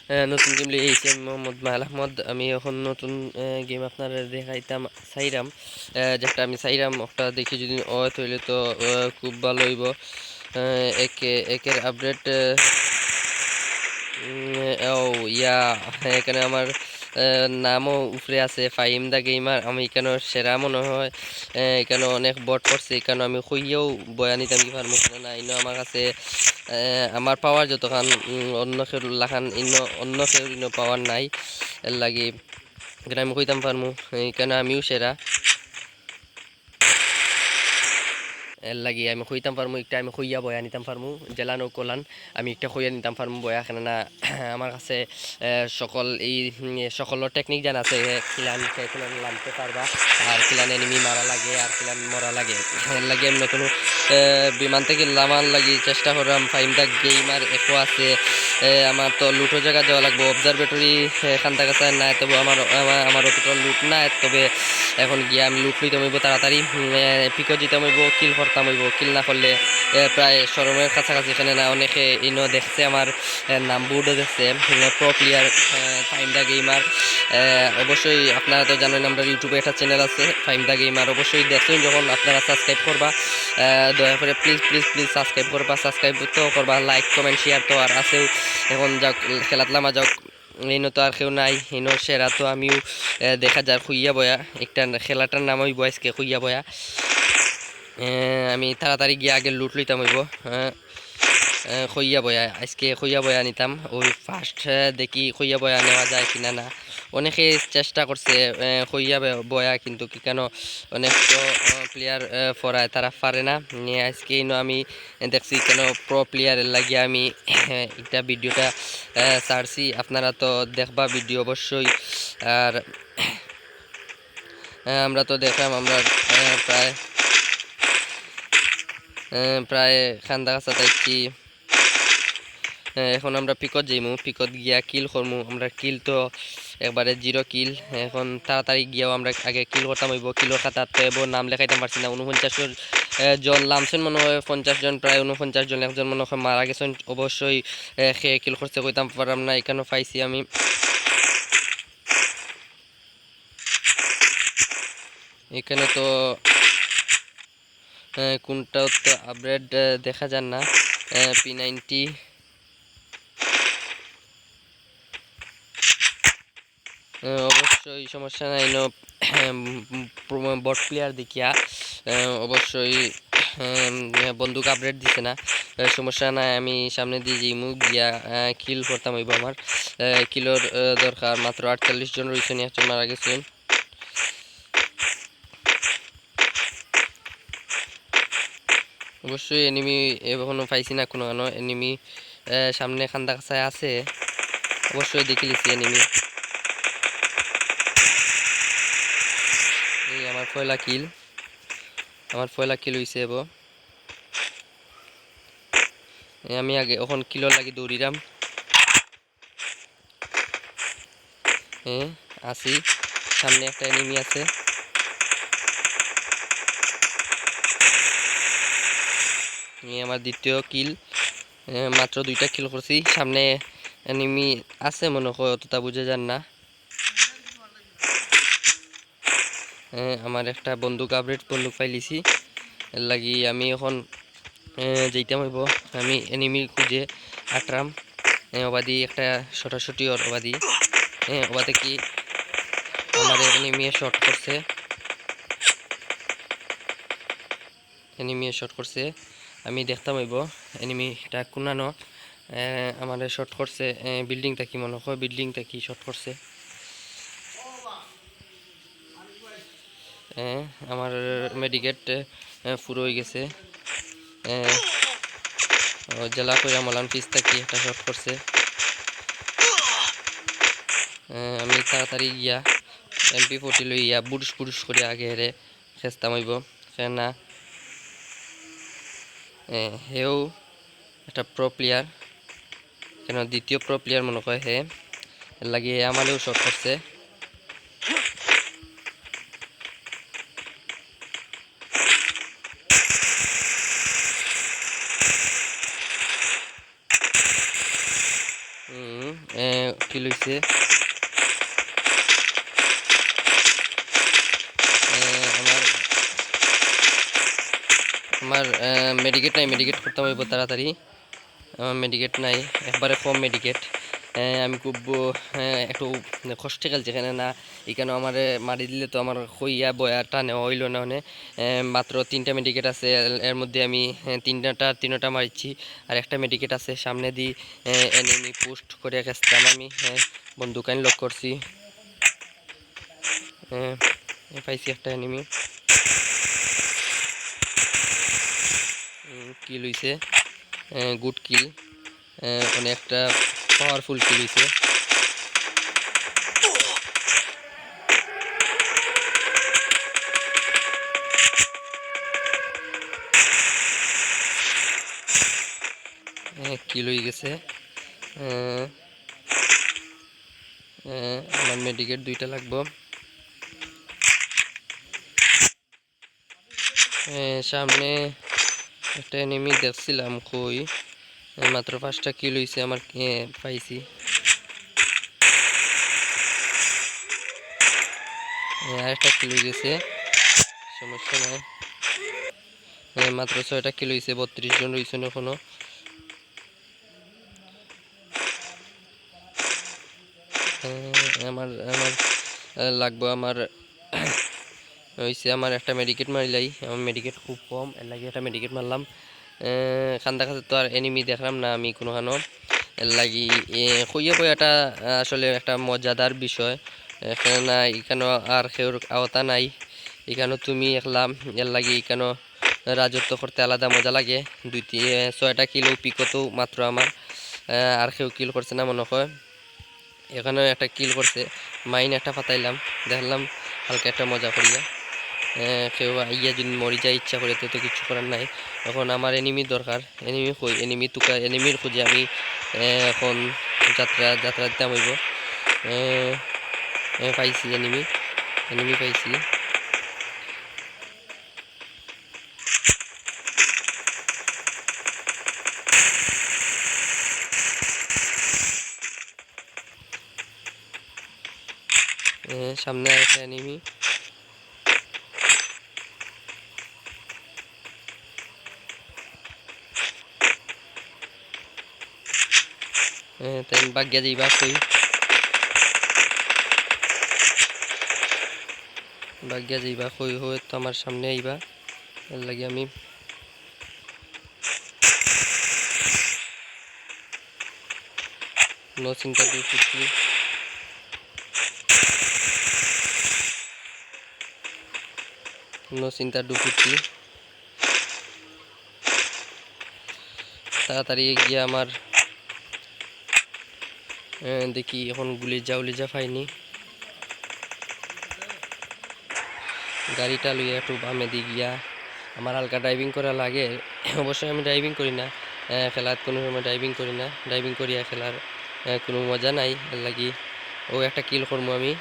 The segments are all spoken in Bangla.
নতুন গেম লিয়ে এসেছি আমি মোহাম্মদ মায়াল আহমদ। আমি এখন নতুন গেম আপনার দেখাইতাম চাইরাম, যেটা আমি চাইরাম ওটা দেখি যদি তৈলে তো খুব ভালো হইব। একের আপডেট ও ইয়া এখানে আমার নামও উপরে আছে ফাহিম দা গেমার। আমি এখানে সেরা মনে হয়। এখানে অনেক বট করছে, এখানে আমি খুইয়েও বয়ানিতে আমি পারবো না। ইনো আমার কাছে আমার পাওয়ার যতখান অন্য কেউ লাখান অন্য কেউ পাওয়ার নাই। এর লাগি এখানে আমি কইতাম পারমু এখানে আমিও সেরা। এর লাগি আমি কইতাম পারমু একটা আমি কইয়া বয়া নিতাম পারমু জেলানো কলান আমি একটা কইয়া নিতাম পারমু বয়া কেননা আমার কাছে সকলের টেকনিক জানা আছে। খিলান নামতে পারবা আর খিলান এনিমি মারা লাগে আর খিলান মরা লাগে। এর লাগি আমি নতুন বিমান থেকে নামার লাগি চেষ্টা করলাম। ফাইমটা গেমার একো আছে। আমার তো লুটো জায়গা যাওয়া লাগবে অবজারভেটরি খান্তা কাছা নাই, তবে আমার অতটা লুট নাই। তবে এখন গিয়ে আমি লুট লইতে হইব তাড়াতাড়ি, পিকও জিতে হইব, কিল করতাম হইব। কিল না করলে প্রায় শরমের কাছাকাছি এখানে না অনেকে ইনো দেখছে আমার নাম বোর্ডও দেখছে প্রো প্লেয়ার ফাইম দা গেমার। অবশ্যই আপনারা তো জানেন আমরা ইউটিউবে একটা চ্যানেল আছে ফাইম দা গেমার, অবশ্যই দেখুন যখন আপনারা সাবস্ক্রাইব করবা দয়া করে প্লিজ প্লিজ প্লিজ সাবস্ক্রাইব করবা। সাবস্ক্রাইব তো করবা, লাইক কমেন্ট শেয়ার তো আর আছেও। এখন যাক খেলাতলামা যাক ইনো তো আর কেউ নাই, ইনো সেরা তো আমিও দেখা যার খুইয়া বয়া একটা খেলাটার নাম হইব আজকে খুইয়া বয়া। আমি তাড়াতাড়ি গিয়ে আগে লুট লইতাম হইব। খইয়া বয়া আজকে খইয়া বয়া নিতাম। ওই ফার্স্ট দেখি খইয়া বয়া নেওয়া যায় কিনা না। অনেকে চেষ্টা করছে খইয়া বয়া, কিন্তু কি কেন অনেক প্লেয়ার ফরায় তারা পারে না। আজকে আমি দেখছি কেন প্রো প্লেয়ারের লাগিয়ে আমি একটা ভিডিওটা ছাড়ছি। আপনারা তো দেখবা ভিডিও অবশ্যই। আর আমরা তো দেখলাম আমরা প্রায় প্রায় খান্দা কাছা থাকছি। এখন আমরা পিকত যাইমু, পিকত গিয়া কিল করমু। আমরা কিল তো একবারে 0 কিল। এখন তাড়াতাড়ি গিয়াও আমরা আগে কিল করতাম হইব। কিলোর খাতাতে নাম লেখাইতাম পারছি না। 49 জন নামছেন মনে হয় 50 জন, প্রায় 49 জন। একজন মনে হয় মারা গেছেন, অবশ্যই সে কিল করতে কইতাম পারলাম না। এখানেও পাইছি আমি। এখানে তো কোনটাও তো আপডেট দেখা যান না। P90 অবশ্যই সমস্যা নাই। বট প্লেয়ার দেখিয়া অবশ্যই বন্দুক আপডেট দিছে না, সমস্যা নাই। আমি সামনে দিয়ে যাইমু গিয়া কিল করতাম হইব। আমার কিলোর দরকার মাত্র 48 জন রয়েছেন, একজন মারা গেছেন। অবশ্যই এনিমি এখনো পাইছি না, কোনো এনিমি সামনে খান্দা কাছায় আছে, অবশ্যই দেখে লিছি এনিমি। এই আমার পয়লা কিল হইছে। আমি আগে এখন কিলোর লাগি দৌড়িলাম। আসি, সামনে একটা এনিমি আছে। আমার দ্বিতীয় কিল, মাত্র 2টা কিল করছি। সামনে এনিমি আছে মনে হয়, অতটা বুঝে যান না। আমার একটা বন্দুক পাইলিছি, এর লাগি আমি এখন যেইতাম হইব। আমি এনিমি খুঁজে আটরাম। অবাদি একটা শটাশটি অবাদি অবাদে কি আমার এনিমি শট করছে। আমি দেখতাম হইব এনিমিটা কোনানো আমার শট করছে। বিল্ডিংটা কি মনে হয়, বিল্ডিংটা কি শট করছে। আমার মেডিকেট পুরো হয়ে গেছে। জেলা কইরা মলান পিস্তা কি একটা শট করছে। আমি তাড়াতাড়ি গিয়া MP40 লইয়া বুড়ুস করে আগে হেরে খেস্তাম হইব না। হেও একটা প্রো প্লেয়ার, কেন দ্বিতীয় প্রো প্লেয়ার মনে হয় হে, লাগিয়ে আমারও শট করছে। কি লইছে আমার আমার মেডিকেট নাই, মেডিকেট করতে হইব তাড়াতাড়ি। আমার মেডিকেট নাই, একবারে কম মেডিকেট। আমি খুব একটু কষ্টে খেলছি এখানে না, এখানে আমার মারি দিলে তো আমার হইয়া বয়া টানে হইল না। মানে মাত্র 3টা মেডিকেট আছে, এর মধ্যে আমি তিনটা মারিছি, আর একটা মেডিকেট আছে। সামনে দিয়ে এনিমি পোস্ট করে গেছিলাম আমি, বন্দুকাইন লক করছি। পাইছি একটা এনিমি, কিল হইছে, গুড কিল, অনেকটা পাওয়ারফুল কিল হইছে। কিল হয়ে গেছে। আমার মেডিকেট 2টা লাগবো। সামনে একটা এনিমি দেখছিলাম, কই মাত্র 5টা কিল হইছে আমার, পাইছি। আরেকটা কিল হয়ে গেছে, সমস্যা নাই। মাত্র 6টা কিল হইছে, 32 জন রয়েছেন এখনো। আমার আমার লাগবো, আমার হইছে আমার একটা মেডিকেট মারিলাই। আমার মেডিকেট খুব কম, এর লাগে একটা মেডিকেট মারলাম। খান্দা কাছে তো আর এনিমি দেখলাম না আমি কোনোখানো, এর লাগি কইয়ে বইয়াটা আসলে একটা মজাদার বিষয়। এখানে না, এখানেও আর কেউর আওতা নাই, এখানেও তুমি একলাম। এর লাগে এখানেও রাজত্ব করতে আলাদা মজা লাগে। 6টা কিলো পিকতো মাত্র আমার, আর কেউ কিল করছে না মনে হয়। এখানেও একটা কিল করছে, মাইন একটা পাতাইলাম, দেখলাম হালকা একটা মজা করিয়া। কেউ ইয়া যদি মরি যায় ইচ্ছা করে, তো কিছু করার নাই। এখন আমার এনিমির দরকার, এনিমি কই, এনিমির খুঁজে আমি এখন যাত্রা দিতে হইব। পাইছি এনিমি পাইছি। সামনে আরেকটা এনিমি। তাই বাগিয়া যাইবা কই, বাগিয়া যাইবা কই হয়ে তো আমার সামনে আইবা। এর লাগে আমি নো চিন্তা 250, নো চিন্তা 250। তাড়াতাড়ি গিয়ে আমার দেখি এখন গুলিজা পাইনি। গাড়িটা লইয়া একটু বামে দিয়ে গিয়া, আমার হালকা ড্রাইভিং করা লাগে। অবশ্যই আমি ড্রাইভিং করি না, খেলার কোনো সময় ড্রাইভিং করি না। ড্রাইভিং করিয়া খেলার কোনো মজা নাই, এর লাগি ও একটা কিল করবো আমি।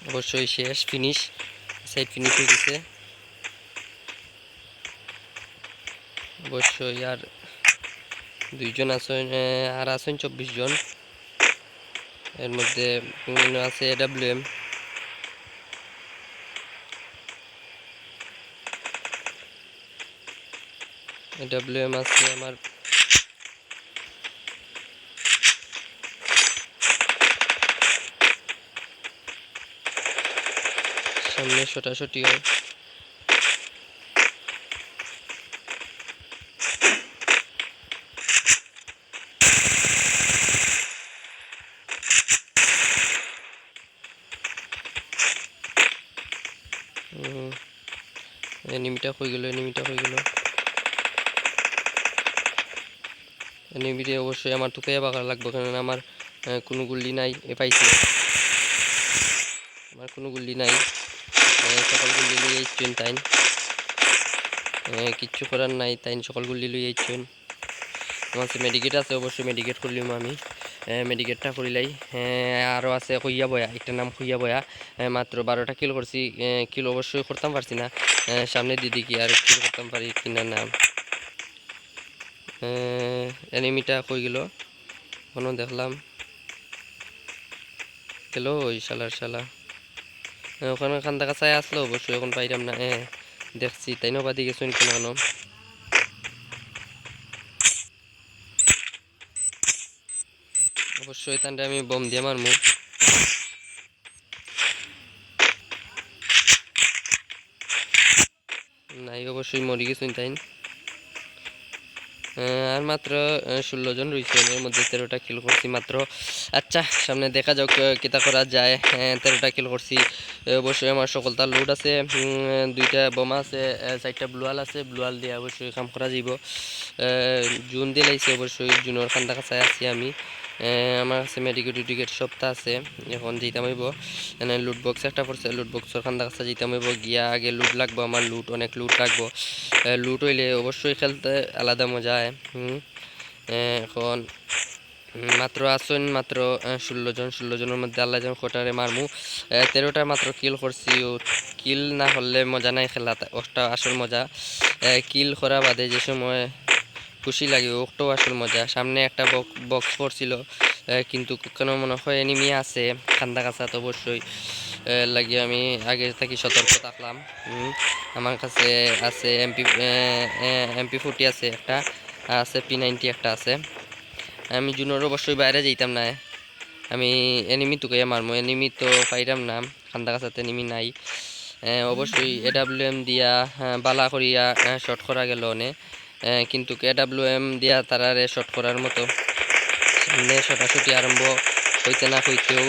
অবশ্যই শেষ, ফিনিশ, সাইড ফিনিশ হয়ে গেছে অবশ্যই। আর 2জন আছেন, আর আছেন 24 জন। এর মধ্যে আছে এডাব্লিউএম আছে আমার। সামনে ছোটাছুটি হয়। এনিমিটা হয়ে গেল, এনিমিতে অবশ্যই আমার টুকাইয়া বাগার লাগবে, কারণ আমার কোনো গুল্লি নাই। পাইছি, আমার কোনো গুল্লি নাই, সকল গুল্লি লইয়া ইচ্ছেন তাইন, কিচ্ছু করার নাই, তাইন সকল গুল্লি লইয়া ইচ্ছেন। আমার মেডিকেট আছে, অবশ্যই মেডিকেট করলিম আমি। মেডিকেটটা করিলাই। আরও আছে খুইয়া বয়া, একটা নাম খুইয়া বয়া, মাত্র 12টা কিল করছি। কিল অবশ্যই করতাম পারছি না, সামনে দিদি কি আর কিল করতাম পারি কিনা নাম। এনিমিটা কই গেল কোনো দেখলাম, গেল ওই শালার শালা। ওখানে খান্দা কাছায় আসলো অবশ্যই, এখন পাইলাম না। দেখছি তাই না বাদি গেছো কোনো কোনো। অবশ্যই তান্ডে আমি বম দিয়ে মারমু। নাই অবশ্যই মরি গেছুন তাই। আর মাত্র 16 জন রয়েছে, এর মধ্যে 13টা কিল করছি মাত্র। আচ্ছা সামনে দেখা যাক কিতা করা যায়। 13টা কিল করছি, অবশ্যই আমার সকলটা লোড আছে, 2টা বোমা আছে, 4টা ব্লুয়াল আছে। ব্লুয়াল দিয়ে অবশ্যই কাম করা যাব। জুন দিয়ে লাইছে, অবশ্যই জুনের খান্দা কাছায় আছি আমি। আমার কাছে মেডিকেট টিকেট সবটা আছে, এখন যেতাম হইব। এনে লুট বক্স একটা পড়ছে, লুট বক্সের খান্দা কাছে যেতাম হইব, গিয়া আগে লুট লাগবো, আমার লুট অনেক লুট লাগবো। লুট হইলে অবশ্যই খেলতে আলাদা মজা হয়। এখন মাত্র আসুন, মাত্র 16 জন, 16 জনের মধ্যে আল্লাহ যেন কোটারে মারমু। 13টা মাত্র কিল করছি। কিল না হলে মজা নাই খেলা, ওটা আসল মজা। কিল করা বাদে যে সময় খুশি লাগে ওটাও আসল মজা। সামনে একটা বক্স পড়ছিল, কিন্তু কেন মনে হয় এনিমি আছে খান্দা কাছা, তো অবশ্যই লাগিয়ে আমি আগে থেকে সতর্ক থাকলাম। আমার কাছে আছে MP40 আছে একটা, আছে P90 একটা আছে। আমি জুনোর অবশ্যই বাইরে যাইতাম না, আমি এনিমি তোকে মারমো, এনিমি তো পাইরাম না, খান্দা কাছাতে এনিমি নাই। অবশ্যই AWM দিয়া বালা করিয়া শট করা গেল অনে, কিন্তু AWM দিয়া তারারে শট করার মতো সামনে শটাশটি আরম্ভ হইতে না হইতেও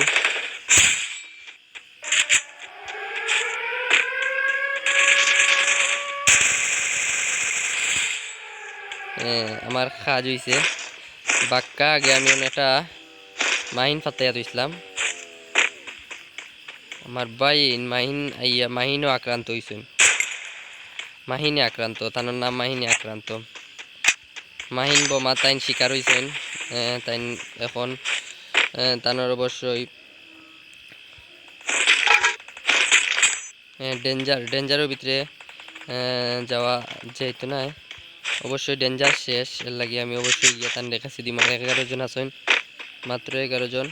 আমার কাজ হইছে বাক্কা। আগে আমি একটা মাহিন ফাতাইয়া দিয়েছিলাম, আমার মাহিনও আক্রান্ত হয়েছেন। মাহিনী আক্রান্ত, তার নাম মাহিনী আক্রান্ত। মাহিন বোমা তাইন শিকার হয়েছেন। তাইন এখন তানোর অবশ্যই ডেঞ্জারের ভিতরে যাওয়া যেত না, অবশ্যই ডেঞ্জার শেষ। এর লাগে আমি অবশ্যই গিয়ে তান দেখাচ্ছি দিই। 11 জন আছেন, মাত্র 11 জন।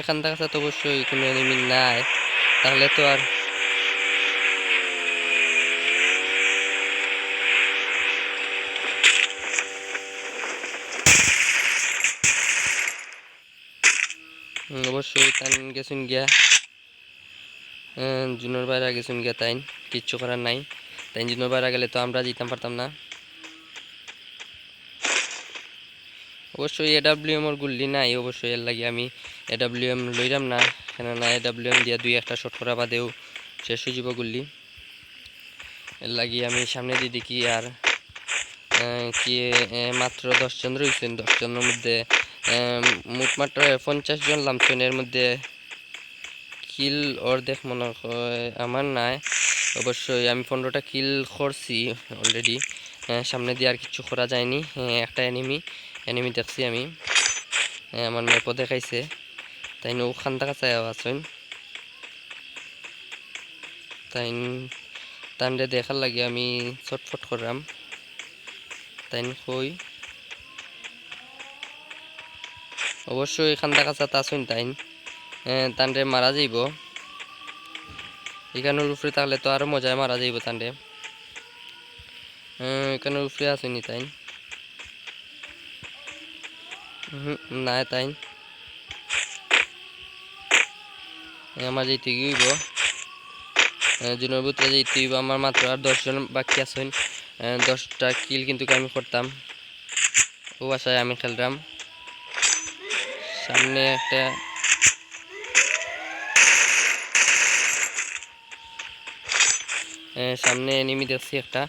খান্দা কাছা তো অবশ্যই কোনো এনিমি নাই, তাহলে তো আর অবশ্যই তান গেছুন গিয়া জুনোর বাইরে গেছুন গিয়া, তাইন কিচ্ছু করার নাই। তাই জুনোর বাইরে গেলে তো আমরা যেতাম পারতাম না। অবশ্যই AWM ওর গুল্লি নাই, অবশ্যই এর লাগে আমি AWM লইলাম না, কেননা AWM দিয়া 2-1টা শট করা বাদেও শেষ হয়ে যাব গুল্লি। এর লাগে আমি সামনে দিয়ে দেখি। আর কি মাত্র 10 জন রয়েছেন, 10 জনের মধ্যে মোট মাত্র 50 জন নামছেন, এর মধ্যে কিল অর্ধেক মনে হয় আমার নাই। অবশ্যই আমি 15টা কিল করছি অলরেডি, সামনে দিয়ে আর কিছু করা যায়নি। একটা এনিমি দেখছি আমি, আমার ম্যাপও দেখাইছে, তাই ওখান থেকে চাই আছেন। তাই তান্ডে দেখার লাগে আমি ছটফট করলাম। তাই কই অবশ্যই খান্দা কাছা আছেন, তাই তান্ডে মারা যাইব। এখানের উপরে তাহলে তো আরো মজায় মারা যাইব তান্ডে। এখানের উপরে আসেনি তাই না, তাই আমার যেতে গিয়েব জুনের ভিতরে যেতে হইব। আমার মাত্র আর 10 জন বাকি আছেন, 10টা কিল কিন্তু আমি করতাম, ও আশায় আমি খেললাম। সামনে একটা সামনে এনিমি দেখছি একটা,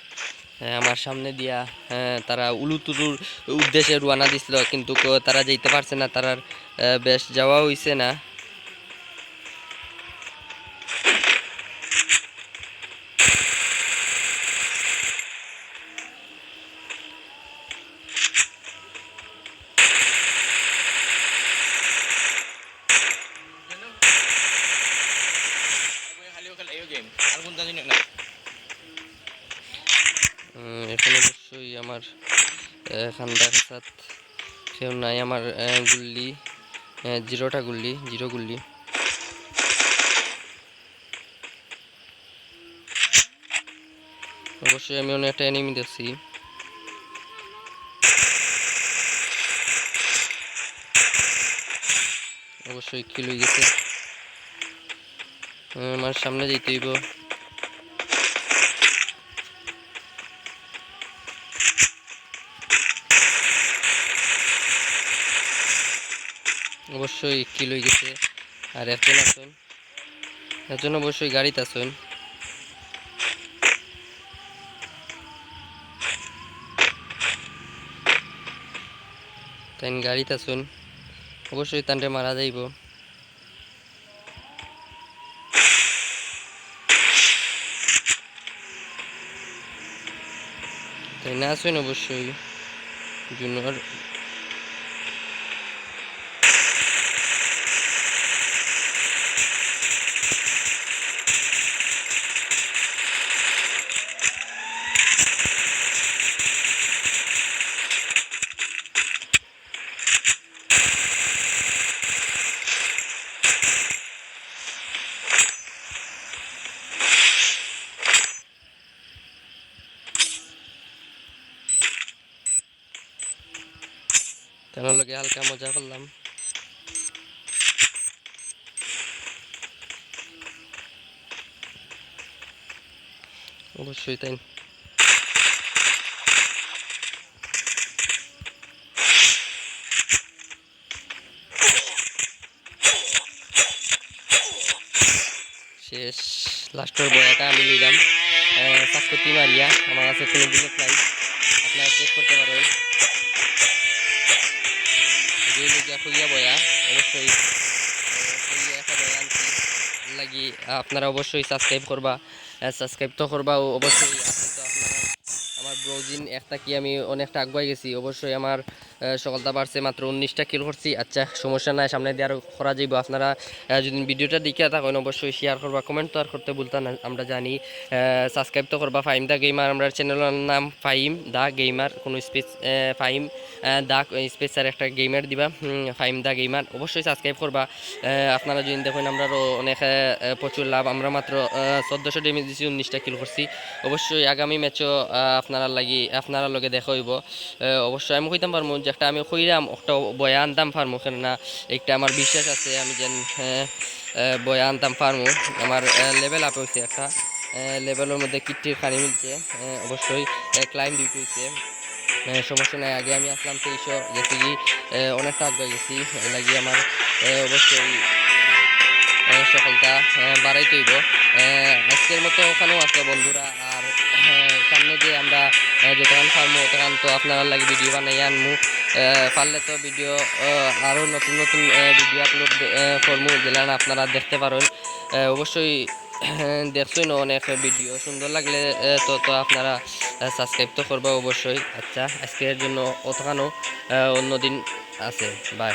আমার সামনে দিয়া তারা উলুতুলুর উদ্দেশ্যে রওনা দিছিল, কিন্তু তারা যেতে পারছে না, তারার বেশ যাওয়া হইছে না। এখান দেখা কেউ নাই। আমার গুল্লি 0টা গুল্লি, 0 গুল্লি। অবশ্যই আমি অনেক একটা এনিমি দেখছি। অবশ্যই কিল হয়ে গেছে। আমার সামনে যেতে হইব। অবশ্যই কিল হয়ে গেছে। আর একজন আছেন, একজন অবশ্যই গাড়িতে আছেন। তাই গাড়িতে আছেন, অবশ্যই তান্ডে মারা যাইব। তাই না আছেন অবশ্যই জুনিয়র। তার লগে হালকা মজা করলাম। অবশ্যই তাই। শেষ লাস্টের বয়াটা আমি নিলাম চাকতি মারিয়া। আমার কাছে কোনো বুলেট নাই, আপনারা চেক করতে পারেন। খুইয়া বয়া অবশ্যই একটা বয়া আনছি লাগি। আপনারা অবশ্যই সাবস্ক্রাইব করবা, সাবস্ক্রাইব তো করবা অবশ্যই। আছে তো আপনারা আমার ব্রাউজিং একটা কি আমি অনেকটা আগুয়াই গেছি। অবশ্যই আমার সকালটা বাড়ছে, মাত্র 19টা কিল করছি। আচ্ছা সমস্যা নাই, সামনে দিয়ে আরও করা যাইব। আপনারা যদি ভিডিওটা দেখে থাকেন অবশ্যই শেয়ার করবা, কমেন্ট তো আর করতে বলতা না, আমরা জানি। সাবস্ক্রাইব তো করবা। ফাইম দা গেমার, আমরা চ্যানেলের নাম ফাইম দা গেমার, কোনো স্পেস ফাইম দা স্পেসার একটা গেমার দিবা, ফাইম দা গেমার। অবশ্যই সাবস্ক্রাইব করবা। আপনারা যদি দেখেন আমরা অনেক প্রচুর লাভ। আমরা মাত্র 1400 ড্যামেজ দিছি, 19টা কিল করছি। অবশ্যই আগামী ম্যাচও আপনারা লগে দেখা হইব। অবশ্যই আমি কইতাম পারবো যে একটা আমি কইরাম একটা বয়া আনতাম পারবো, কেননা একটা আমার বিশ্বাস আছে আমি যেন বয়া আনতাম পারবো। আমার লেভেল আপ হয়েছে, একটা লেভেলের মধ্যে কিটটির খানি মিলছে। অবশ্যই ক্লাইম ডিউটি হয়েছে, সমস্যা নাই। আগে আমি আসলাম 2300, গেছি কি অনেকটা আগে গেছি। লাগিয়ে আমার অবশ্যই সফলতা বাড়াইতে হইব। আজকের মতো ওখানেও আসলো বন্ধুরা। আর সামনে দিয়ে আমরা যতক্ষণ পারবো ততক্ষণ তো আপনারা লাগে ভিডিও বানাই আনমু। পারলে তো ভিডিও আরও নতুন নতুন ভিডিও আপলোড করবো, যেটা আপনারা দেখতে পারেন। অবশ্যই দেখছেন অনেক ভিডিও, সুন্দর লাগলে তো আপনারা সাবস্ক্রাইব তো করবো অবশ্যই। আচ্ছা আজকের জন্য অতখানো, অন্যদিন আছে। বাই।